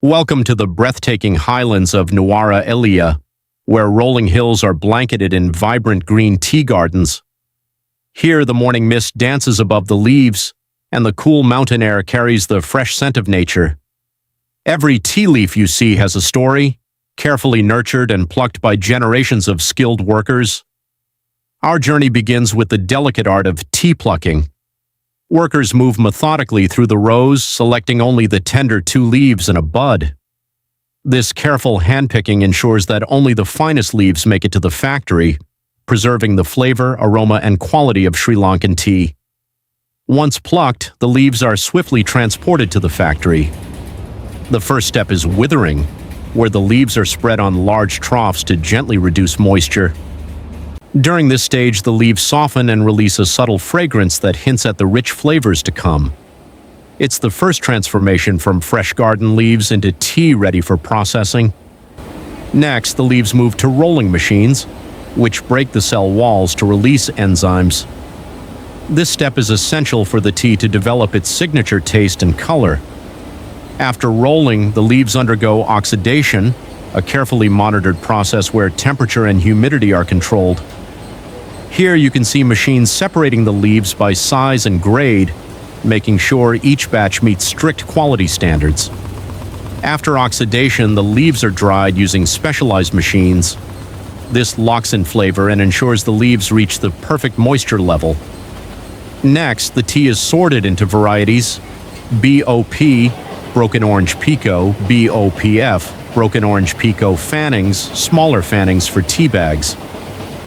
Welcome to the breathtaking highlands of Nuwara Eliya, where rolling hills are blanketed in vibrant green tea gardens. Here, the morning mist dances above the leaves, and the cool mountain air carries the fresh scent of nature. Every tea leaf you see has a story, carefully nurtured and plucked by generations of skilled workers. Our journey begins with the delicate art of tea plucking. Workers move methodically through the rows, selecting only the tender two leaves and a bud. This careful handpicking ensures that only the finest leaves make it to the factory, preserving the flavor, aroma, and quality of Sri Lankan tea. Once plucked, the leaves are swiftly transported to the factory. The first step is withering, where the leaves are spread on large troughs to gently reduce moisture. During this stage, the leaves soften and release a subtle fragrance that hints at the rich flavors to come. It's the first transformation from fresh garden leaves into tea ready for processing. Next, the leaves move to rolling machines, which break the cell walls to release enzymes. This step is essential for the tea to develop its signature taste and color. After rolling, the leaves undergo oxidation, a carefully monitored process where temperature and humidity are controlled. Here you can see machines separating the leaves by size and grade, making sure each batch meets strict quality standards. After oxidation, the leaves are dried using specialized machines. This locks in flavor and ensures the leaves reach the perfect moisture level. Next, the tea is sorted into varieties: BOP, broken orange Pekoe; BOPF, broken orange Pekoe Fannings, smaller Fannings for tea bags.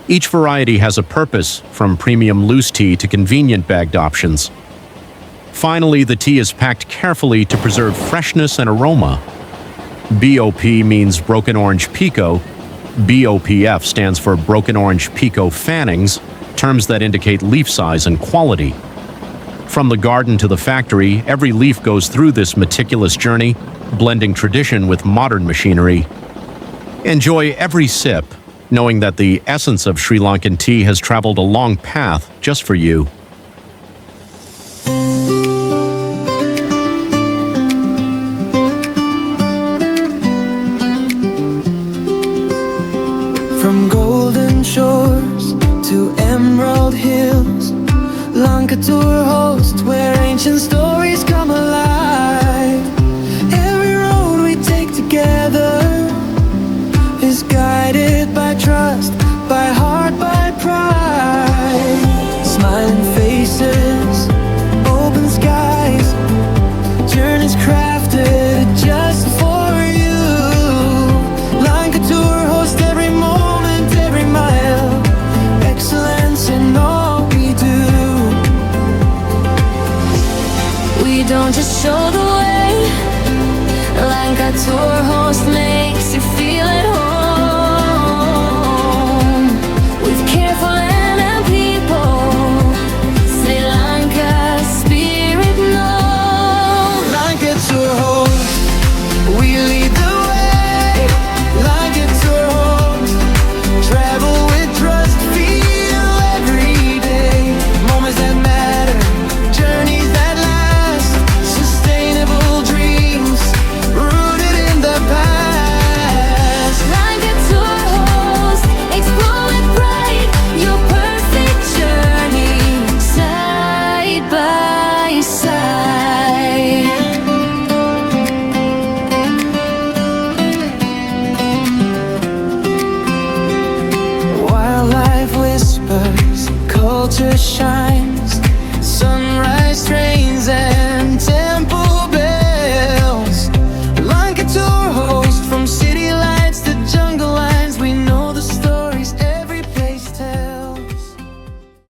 Each variety has a purpose, from premium loose tea to convenient bagged options. Finally, the tea is packed carefully to preserve freshness and aroma. BOP means broken orange Pekoe. BOPF stands for broken orange Pekoe Fannings, terms that indicate leaf size and quality. From the garden to the factory, every leaf goes through this meticulous journey, blending tradition with modern machinery. Enjoy every sip, knowing that the essence of Sri Lankan tea has traveled a long path just for you. From golden shores to emerald hills, Lanka tour host where ancient stories come alive. Every road we take together is guided by trust, by heart, by pride. Smiling faces, open skies, journeys crafted just for you. Lanka tour host every moment, every mile, excellence in all we do. We don't just show the way, Lanka tour host makes you feel at home. Culture shine.